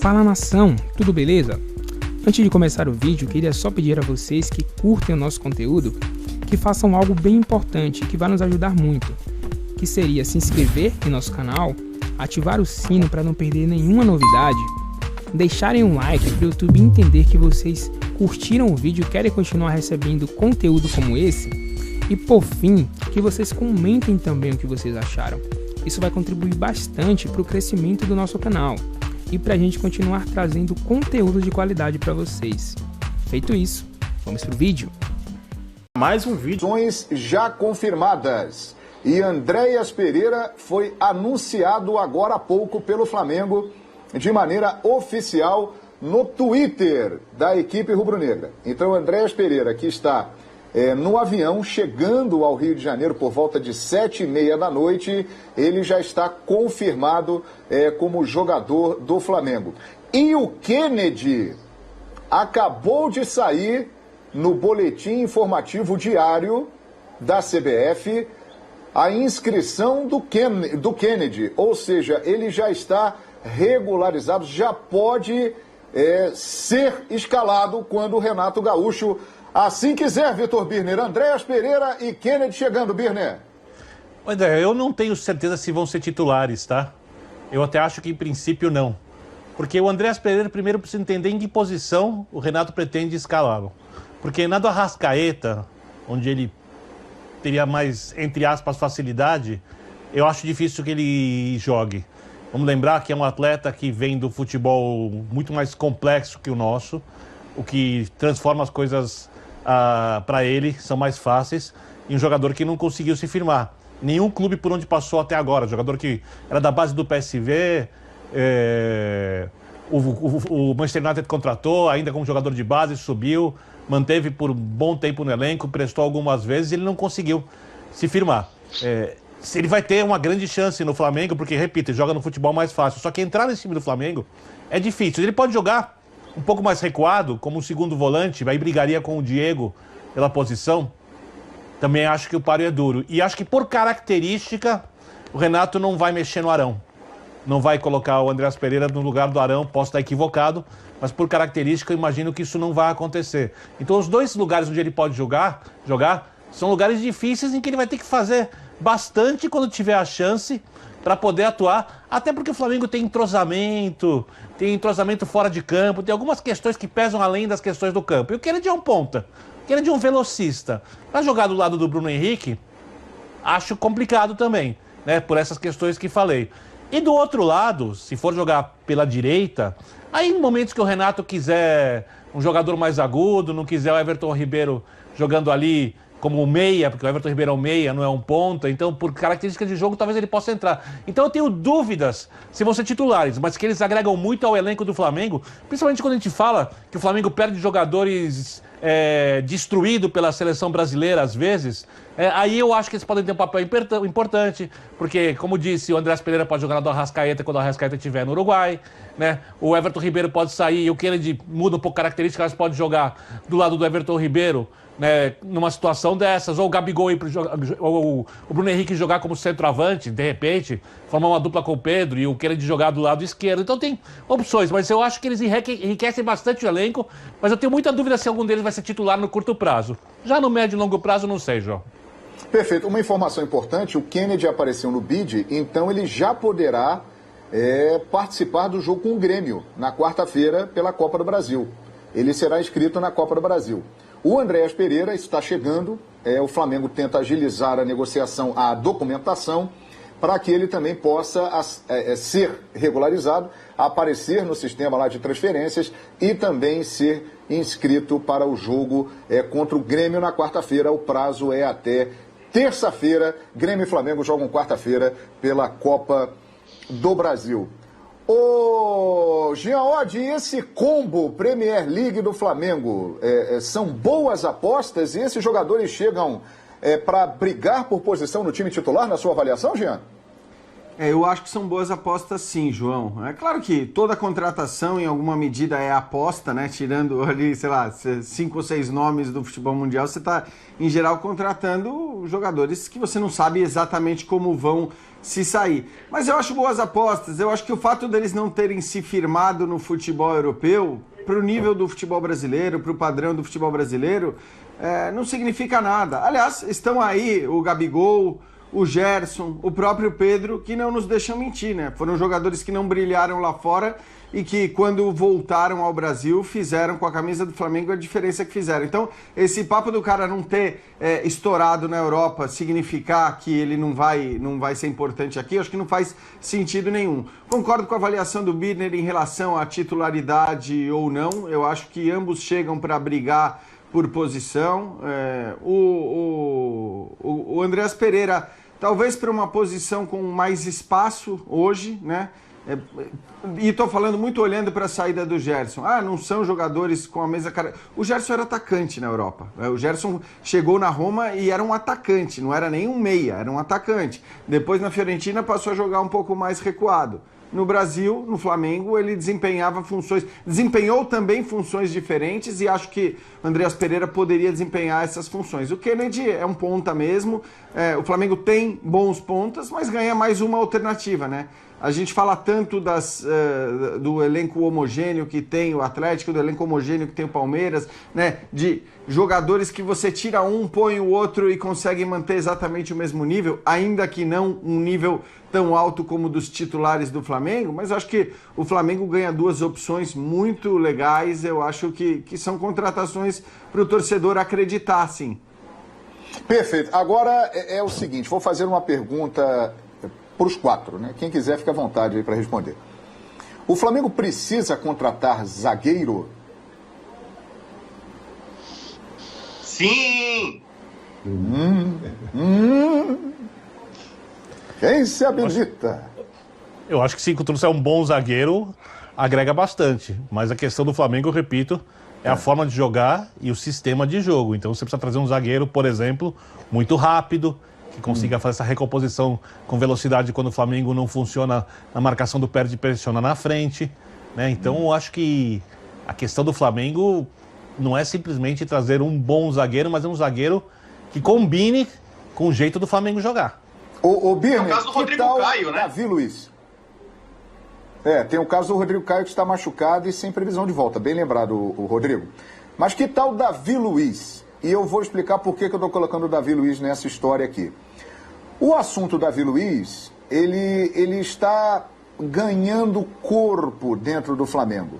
Fala nação, tudo beleza? Antes de começar o vídeo, queria só pedir a vocês que curtem o nosso conteúdo, que façam algo bem importante que vai nos ajudar muito, que seria se inscrever em nosso canal, ativar o sino para não perder nenhuma novidade, deixarem um like para o YouTube entender que vocês curtiram o vídeo e querem continuar recebendo conteúdo como esse, e por fim, que vocês comentem também o que vocês acharam. Isso vai contribuir bastante para o crescimento do nosso canal e para a gente continuar trazendo conteúdo de qualidade para vocês. Feito isso, vamos pro vídeo. Mais um vídeo. Já confirmadas. E Andréas Pereira foi anunciado agora há pouco pelo Flamengo de maneira oficial no Twitter da equipe rubro-negra. Então, Andréas Pereira, que está no avião, chegando ao Rio de Janeiro por volta de 7h30 da noite, ele já está confirmado como jogador do Flamengo. E o Kennedy acabou de sair no boletim informativo diário da CBF a inscrição do Kennedy, ou seja, ele já está regularizado, já pode ser escalado quando o Renato Gaúcho assim quiser, Vitor Birner. Andréas Pereira e Kennedy chegando, Birner. André, eu não tenho certeza se vão ser titulares, tá? Eu até acho que em princípio não. Porque o Andréas Pereira primeiro precisa entender em que posição o Renato pretende escalá-lo. Porque na do Arrascaeta, onde ele teria mais, entre aspas, facilidade, eu acho difícil que ele jogue. Vamos lembrar que é um atleta que vem do futebol muito mais complexo que o nosso, o que transforma as coisas para ele, são mais fáceis, e um jogador que não conseguiu se firmar. Nenhum clube por onde passou até agora, jogador que era da base do PSV, o Manchester United contratou, ainda como jogador de base, subiu, manteve por um bom tempo no elenco, prestou algumas vezes e ele não conseguiu se firmar. Ele vai ter uma grande chance no Flamengo, porque, repito, ele joga no futebol mais fácil. Só que entrar nesse time do Flamengo é difícil. Ele pode jogar um pouco mais recuado, como um segundo volante, aí brigaria com o Diego pela posição. Também acho que o páreo é duro. E acho que, por característica, o Renato não vai mexer no Arão. Não vai colocar o Andréas Pereira no lugar do Arão, posso estar equivocado, mas por característica eu imagino que isso não vai acontecer. Então os dois lugares onde ele pode jogar são lugares difíceis em que ele vai ter que fazer bastante quando tiver a chance para poder atuar, até porque o Flamengo tem entrosamento fora de campo, tem algumas questões que pesam além das questões do campo. E o Kennedy é um ponta, o Kennedy é um velocista. Para jogar do lado do Bruno Henrique, acho complicado também, né, por essas questões que falei. E do outro lado, se for jogar pela direita, aí em momentos que o Renato quiser um jogador mais agudo, não quiser o Everton Ribeiro jogando ali como meia, porque o Everton Ribeiro é um meia, não é um ponta, então por características de jogo talvez ele possa entrar. Então eu tenho dúvidas se vão ser titulares, mas que eles agregam muito ao elenco do Flamengo, principalmente quando a gente fala que o Flamengo perde jogadores destruído pela seleção brasileira às vezes, aí eu acho que eles podem ter um papel importante, porque, como disse, o Andréas Pereira pode jogar do Arrascaeta quando o Arrascaeta estiver no Uruguai, né? O Everton Ribeiro pode sair, e o Kennedy muda um pouco a característica, mas pode jogar do lado do Everton Ribeiro, né, numa situação dessas, ou o Gabigol ou o Bruno Henrique jogar como centroavante, de repente, formar uma dupla com o Pedro e o Kennedy jogar do lado esquerdo. Então tem opções, mas eu acho que eles enriquecem bastante o elenco, mas eu tenho muita dúvida se algum deles vai ser titular no curto prazo. Já no médio e longo prazo, não sei, João. Perfeito. Uma informação importante, o Kennedy apareceu no bid, então ele já poderá participar do jogo com o Grêmio na quarta-feira pela Copa do Brasil. Ele será inscrito na Copa do Brasil. O Andréas Pereira está chegando, o Flamengo tenta agilizar a negociação, a documentação, para que ele também possa ser regularizado, aparecer no sistema lá de transferências e também ser inscrito para o jogo contra o Grêmio na quarta-feira. O prazo é até terça-feira. Grêmio e Flamengo jogam quarta-feira pela Copa do Brasil. Ô, Jean Oddi, e esse combo Premier League do Flamengo, são boas apostas e esses jogadores chegam para brigar por posição no time titular, na sua avaliação, Jean? Eu acho que são boas apostas sim, João. É claro que toda contratação em alguma medida é aposta, né? Tirando ali, sei lá, 5 ou 6 nomes do futebol mundial, você está, em geral, contratando jogadores que você não sabe exatamente como vão se sair. Mas eu acho boas apostas. Eu acho que o fato deles não terem se firmado no futebol europeu, para o nível do futebol brasileiro, para o padrão do futebol brasileiro, não significa nada. Aliás, estão aí o Gabigol, o Gerson, o próprio Pedro, que não nos deixam mentir, né? Foram jogadores que não brilharam lá fora e que, quando voltaram ao Brasil, fizeram com a camisa do Flamengo a diferença que fizeram. Então, esse papo do cara não ter estourado na Europa significar que ele não vai ser importante aqui, acho que não faz sentido nenhum. Concordo com a avaliação do Birner em relação à titularidade ou não. Eu acho que ambos chegam para brigar por posição. O Andreas Pereira, talvez para uma posição com mais espaço hoje, né? E estou falando muito olhando para a saída do Gerson. Não são jogadores com a mesma cara. O Gerson era atacante na Europa. O Gerson chegou na Roma e era um atacante, não era nem um meia, era um atacante. Depois na Fiorentina passou a jogar um pouco mais recuado. No Brasil, no Flamengo, ele desempenhou também funções diferentes e acho que o Andreas Pereira poderia desempenhar essas funções. O Kennedy é um ponta mesmo, o Flamengo tem bons pontas, mas ganha mais uma alternativa, né? A gente fala tanto do elenco homogêneo que tem o Atlético, do elenco homogêneo que tem o Palmeiras, né? De jogadores que você tira um, põe o outro e consegue manter exatamente o mesmo nível, ainda que não um nível tão alto como dos titulares do Flamengo, mas eu acho que o Flamengo ganha duas opções muito legais. Eu acho que são contratações para o torcedor acreditar, sim. Perfeito. Agora é o seguinte, vou fazer uma pergunta para os quatro, né? Quem quiser fica à vontade aí para responder. O Flamengo precisa contratar zagueiro? Sim! Quem se habilita? Eu acho que se trouxer um bom zagueiro, agrega bastante. Mas a questão do Flamengo, eu repito, é a forma de jogar e o sistema de jogo. Então você precisa trazer um zagueiro, por exemplo, muito rápido, que consiga fazer essa recomposição com velocidade quando o Flamengo não funciona na marcação do perde e pressiona na frente, né? Então eu acho que a questão do Flamengo não é simplesmente trazer um bom zagueiro, mas é um zagueiro que combine com o jeito do Flamengo jogar. O Birner, é o caso do Rodrigo Caio, né? Davi Luiz. Tem o caso do Rodrigo Caio que está machucado e sem previsão de volta. Bem lembrado, o Rodrigo. Mas que tal Davi Luiz? E eu vou explicar por que eu estou colocando o Davi Luiz nessa história aqui. O assunto Davi Luiz, ele está ganhando corpo dentro do Flamengo.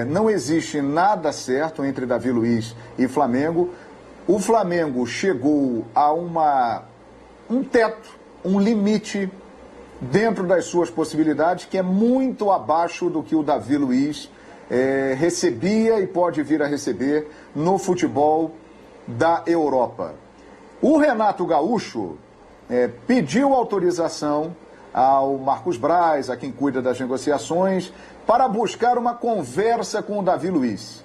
Não existe nada certo entre Davi Luiz e Flamengo. O Flamengo chegou a um teto, um limite dentro das suas possibilidades, que é muito abaixo do que o Davi Luiz recebia e pode vir a receber no futebol da Europa. O Renato Gaúcho pediu autorização ao Marcos Braz, a quem cuida das negociações, para buscar uma conversa com o Davi Luiz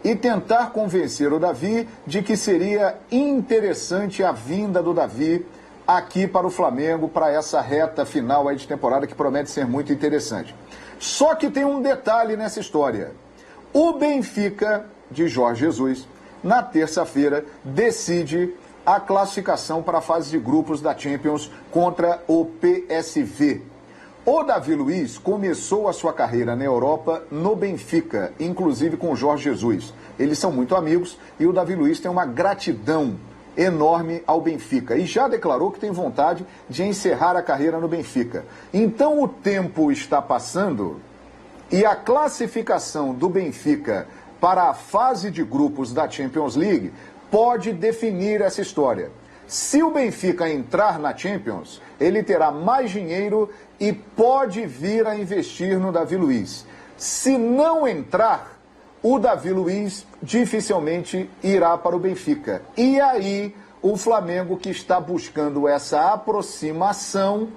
e tentar convencer o Davi de que seria interessante a vinda do Davi aqui para o Flamengo, para essa reta final aí de temporada que promete ser muito interessante. Só que tem um detalhe nessa história. O Benfica, de Jorge Jesus, na terça-feira, decide a classificação para a fase de grupos da Champions contra o PSV. O Davi Luiz começou a sua carreira na Europa no Benfica, inclusive com o Jorge Jesus. Eles são muito amigos e o Davi Luiz tem uma gratidão enorme ao Benfica e já declarou que tem vontade de encerrar a carreira no Benfica. Então o tempo está passando e a classificação do Benfica para a fase de grupos da Champions League pode definir essa história. Se o Benfica entrar na Champions, ele terá mais dinheiro e pode vir a investir no Davi Luiz. Se não entrar, o Davi Luiz dificilmente irá para o Benfica. E aí, o Flamengo, que está buscando essa aproximação,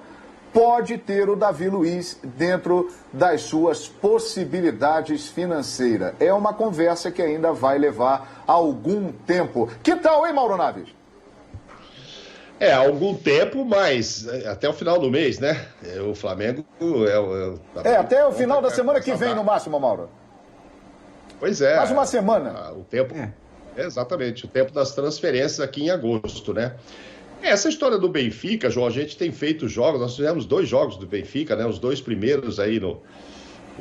pode ter o Davi Luiz dentro das suas possibilidades financeiras. É uma conversa que ainda vai levar algum tempo. Que tal, hein, Mauro Naves? Há algum tempo, mas até o final do mês, né? O Flamengo até o final da semana que vem, no máximo, Mauro. Pois é. Mais uma semana. O tempo. Exatamente, o tempo das transferências aqui em agosto, né? Essa história do Benfica, João, a gente tem feito jogos, nós fizemos 2 jogos do Benfica, né? Os 2 primeiros aí no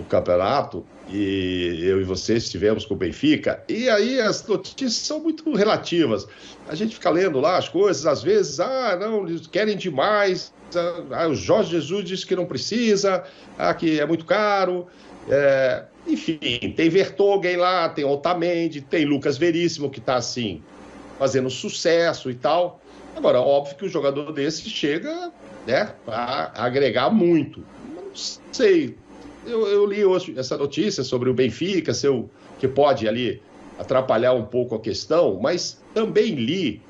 campeonato, e eu e você estivemos com o Benfica, e aí as notícias são muito relativas. A gente fica lendo lá as coisas, às vezes, não, eles querem demais, o Jorge Jesus disse que não precisa, que é muito caro, enfim, tem Vertonghen lá, tem Otamendi, tem Lucas Veríssimo, que está assim, fazendo sucesso e tal. Agora, óbvio que o jogador desse chega, né, para agregar muito. Não sei, eu li hoje essa notícia sobre o Benfica, que pode ali atrapalhar um pouco a questão, mas também li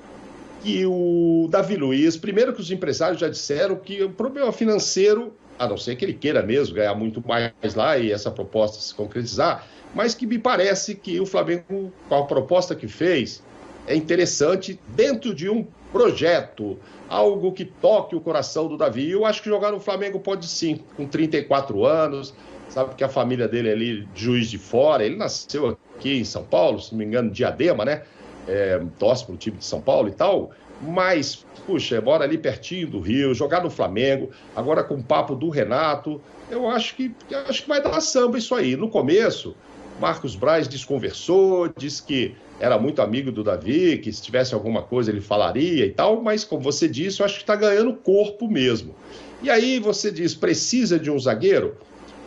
que o Davi Luiz, primeiro que os empresários já disseram que o problema financeiro, a não ser que ele queira mesmo ganhar muito mais lá e essa proposta se concretizar, mas que me parece que o Flamengo, com a proposta que fez, é interessante dentro de um projeto, algo que toque o coração do Davi. Eu acho que jogar no Flamengo pode sim, com 34 anos, sabe que a família dele é ali de Juiz de Fora, ele nasceu aqui em São Paulo, se não me engano, Diadema, né? Torce para o time de São Paulo e tal, mas, puxa, mora ali pertinho do Rio, jogar no Flamengo, agora com o papo do Renato, eu acho que vai dar samba isso aí. No começo, Marcos Braz desconversou, disse que era muito amigo do Davi, que se tivesse alguma coisa ele falaria e tal, mas como você disse, eu acho que está ganhando corpo mesmo. E aí você diz, precisa de um zagueiro?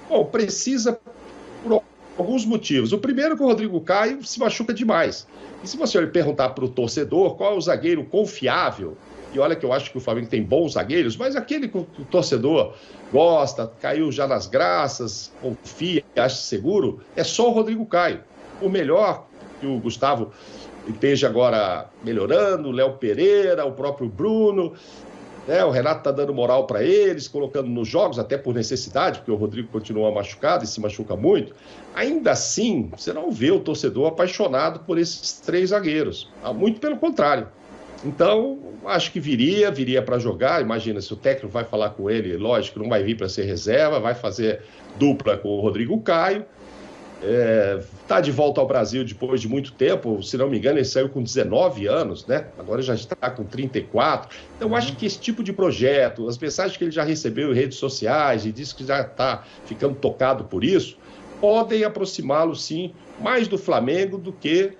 Bom, precisa por alguns motivos. O primeiro é que o Rodrigo Caio se machuca demais. E se você perguntar para o torcedor qual é o zagueiro confiável, e olha que eu acho que o Flamengo tem bons zagueiros, mas aquele que o torcedor gosta, caiu já nas graças, confia, acha seguro, é só o Rodrigo Caio. O melhor que o Gustavo esteja agora melhorando, o Léo Pereira, o próprio Bruno, né? O Renato está dando moral para eles, colocando nos jogos, até por necessidade, porque o Rodrigo continua machucado e se machuca muito. Ainda assim, você não vê o torcedor apaixonado por esses 3 zagueiros. Muito pelo contrário. Então, acho que viria para jogar. Imagina, se o técnico vai falar com ele, lógico, não vai vir para ser reserva, vai fazer dupla com o Rodrigo Caio. Está de volta ao Brasil depois de muito tempo, se não me engano, ele saiu com 19 anos, né? Agora já está com 34. Então, acho que esse tipo de projeto, as mensagens que ele já recebeu em redes sociais e disse que já está ficando tocado por isso, podem aproximá-lo, sim, mais do Flamengo do que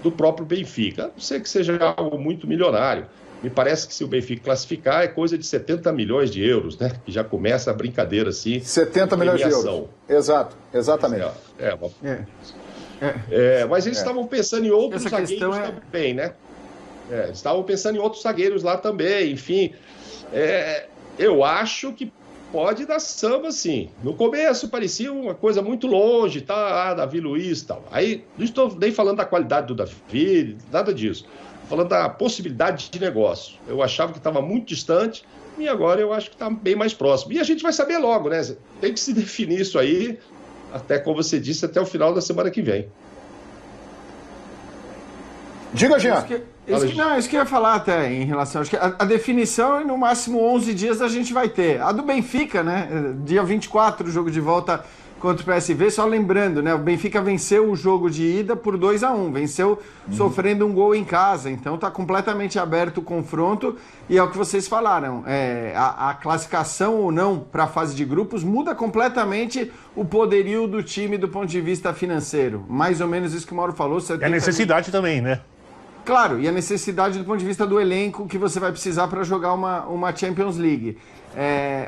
do próprio Benfica. A não ser que seja algo muito milionário. Me parece que se o Benfica classificar é coisa de 70 milhões de euros, né? Que já começa a brincadeira assim. 70 milhões de euros. Exato, exatamente. Mas eles estavam pensando em outros zagueiros também, né? Estavam pensando em outros zagueiros lá também, enfim. Eu acho que pode dar samba, sim. No começo parecia uma coisa muito longe, tá? Davi Luiz e tal. Aí, não estou nem falando da qualidade do Davi, nada disso. Falando da possibilidade de negócio. Eu achava que estava muito distante e agora eu acho que está bem mais próximo. E a gente vai saber logo, né? Tem que se definir isso aí, até como você disse, até o final da semana que vem. Diga, Jean. Isso que eu ia falar até em relação... Acho que a definição, no máximo 11 dias a gente vai ter. A do Benfica, né? Dia 24, o jogo de volta contra o PSV, só lembrando, né? O Benfica venceu o jogo de ida por 2-1, venceu sofrendo um gol em casa, então tá completamente aberto o confronto e é o que vocês falaram, a classificação ou não para a fase de grupos muda completamente o poderio do time do ponto de vista financeiro, mais ou menos isso que o Mauro falou. É a necessidade também, né? Claro, e a necessidade do ponto de vista do elenco que você vai precisar para jogar uma Champions League.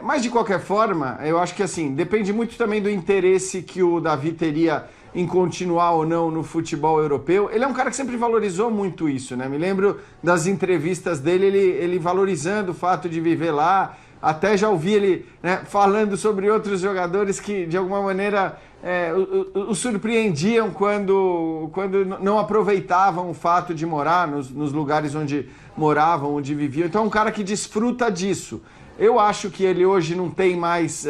Mas, de qualquer forma, eu acho que assim, depende muito também do interesse que o Davi teria em continuar ou não no futebol europeu. Ele é um cara que sempre valorizou muito isso, né? Me lembro das entrevistas dele, ele valorizando o fato de viver lá. Até já ouvi ele, né, falando sobre outros jogadores que, de alguma maneira, o surpreendiam quando não aproveitavam o fato de morar nos lugares onde moravam, onde viviam. Então é um cara que desfruta disso. Eu acho que ele hoje não tem mais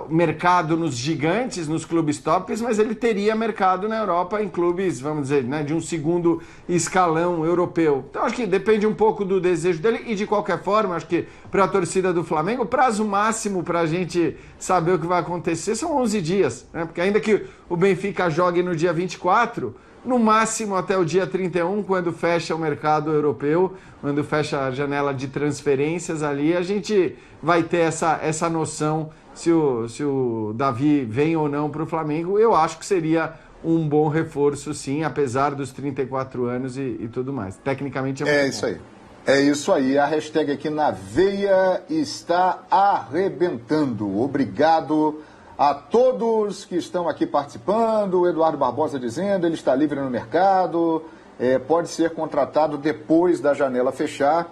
mercado nos gigantes, nos clubes tops, mas ele teria mercado na Europa em clubes, vamos dizer, né, de um segundo escalão europeu. Então acho que depende um pouco do desejo dele e de qualquer forma, acho que para a torcida do Flamengo, o prazo máximo para a gente saber o que vai acontecer são 11 dias, né? Porque ainda que o Benfica jogue no dia 24, no máximo até o dia 31, quando fecha o mercado europeu, quando fecha a janela de transferências ali, a gente vai ter essa noção se o Davi vem ou não para o Flamengo. Eu acho que seria um bom reforço, sim, apesar dos 34 anos e tudo mais. Tecnicamente é muito bom. Isso aí. É isso aí. A hashtag aqui na veia está arrebentando. Obrigado a todos que estão aqui participando. O Eduardo Barbosa dizendo, ele está livre no mercado, pode ser contratado depois da janela fechar.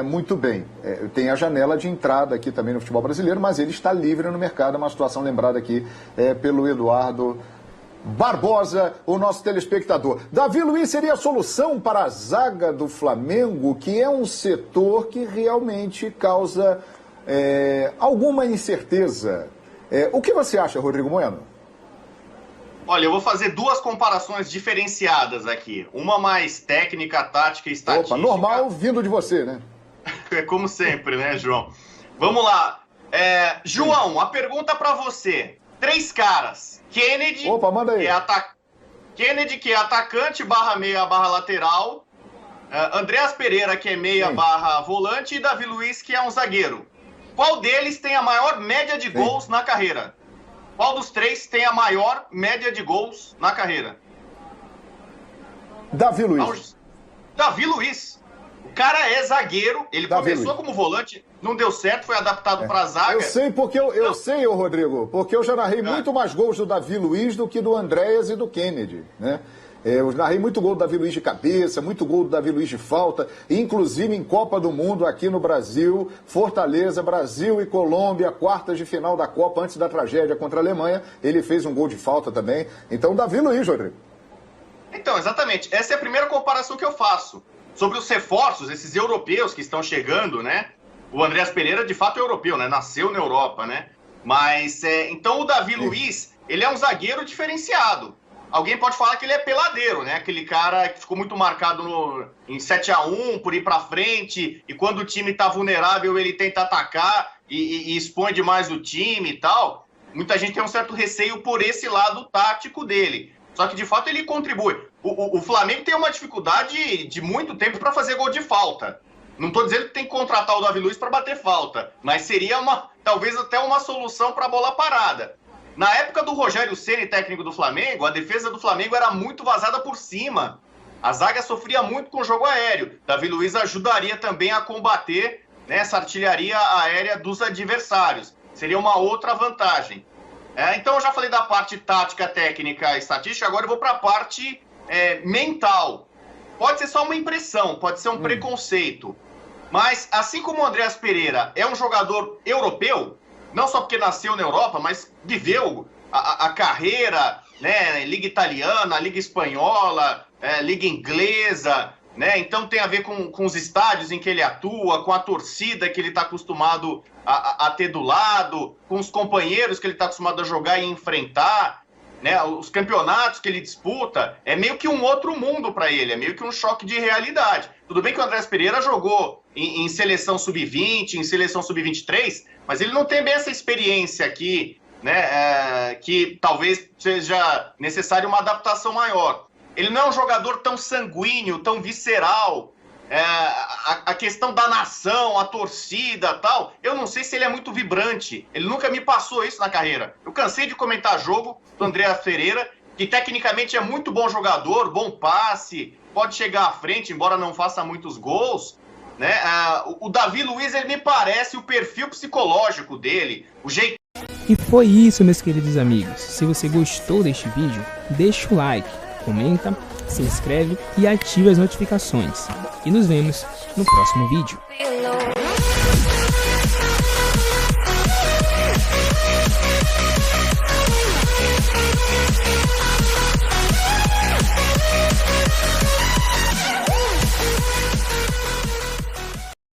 Muito bem, tem a janela de entrada aqui também no futebol brasileiro, mas ele está livre no mercado, é uma situação lembrada aqui pelo Eduardo Barbosa, o nosso telespectador. Davi Luiz seria a solução para a zaga do Flamengo, que é um setor que realmente causa alguma incerteza. O que você acha, Rodrigo Bueno? Olha, eu vou fazer duas comparações diferenciadas aqui. Uma mais técnica, tática e estatística. Opa, normal vindo de você, né? Como sempre, né, João? Vamos lá. João, a pergunta para você. 3 caras. Kennedy, opa, manda aí. Kennedy, que é atacante, /meia, /lateral. Andreas Pereira, que é meia, /volante. E Davi Luiz, que é um zagueiro. Qual deles tem a maior média de gols na carreira? Qual dos 3 tem a maior média de gols na carreira? Davi Luiz. Davi Luiz. O cara é zagueiro, ele Davi começou Luiz. como volante, não deu certo, foi adaptado para zaga. Eu sei porque eu sei, Rodrigo, porque eu já narrei muito mais gols do Davi Luiz do que do Andréas e do Kennedy, né? Eu narrei muito gol do Davi Luiz de cabeça, muito gol do Davi Luiz de falta, inclusive em Copa do Mundo aqui no Brasil, Fortaleza, Brasil e Colômbia, quartas de final da Copa, antes da tragédia contra a Alemanha, ele fez um gol de falta também. Então, Davi Luiz, Rodrigo. Então, exatamente. Essa é a primeira comparação que eu faço. Sobre os reforços, esses europeus que estão chegando, né? O Andreas Pereira, de fato, é europeu, né? Nasceu na Europa, né? Mas, então, o Davi Luiz, ele é um zagueiro diferenciado. Alguém pode falar que ele é peladeiro, né? Aquele cara que ficou muito marcado em 7-1, por ir pra frente, e quando o time tá vulnerável, ele tenta atacar e expõe demais o time e tal. Muita gente tem um certo receio por esse lado tático dele. Só que, de fato, ele contribui. O Flamengo tem uma dificuldade de muito tempo para fazer gol de falta. Não estou dizendo que tem que contratar o Davi Luiz para bater falta, mas seria talvez até uma solução para a bola parada. Na época do Rogério Ceni, técnico do Flamengo, a defesa do Flamengo era muito vazada por cima. A zaga sofria muito com o jogo aéreo. Davi Luiz ajudaria também a combater, né, essa artilharia aérea dos adversários. Seria uma outra vantagem. Então eu já falei da parte tática, técnica e estatística, agora eu vou para a parte mental. Pode ser só uma impressão, pode ser um preconceito. Mas assim como o Andreas Pereira é um jogador europeu, não só porque nasceu na Europa, mas viveu a carreira, né, Liga Italiana, Liga Espanhola, Liga Inglesa, né? Então tem a ver com os estádios em que ele atua, com a torcida que ele está acostumado a ter do lado, com os companheiros que ele está acostumado a jogar e enfrentar, né? Os campeonatos que ele disputa, é meio que um outro mundo para ele, é meio que um choque de realidade. Tudo bem que o Andreas Pereira jogou em seleção sub-20, em seleção sub-23, mas ele não tem bem essa experiência aqui, né? Que talvez seja necessária uma adaptação maior. Ele não é um jogador tão sanguíneo, tão visceral. A questão da nação, a torcida e tal, eu não sei se ele é muito vibrante. Ele nunca me passou isso na carreira. Eu cansei de comentar jogo do Andreas Pereira, que tecnicamente é muito bom jogador, bom passe, pode chegar à frente, embora não faça muitos gols, né? O Davi Luiz, ele me parece o perfil psicológico dele, o jeito. E foi isso, meus queridos amigos. Se você gostou deste vídeo, deixa o like, comenta, se inscreve e ativa as notificações. E nos vemos no próximo vídeo.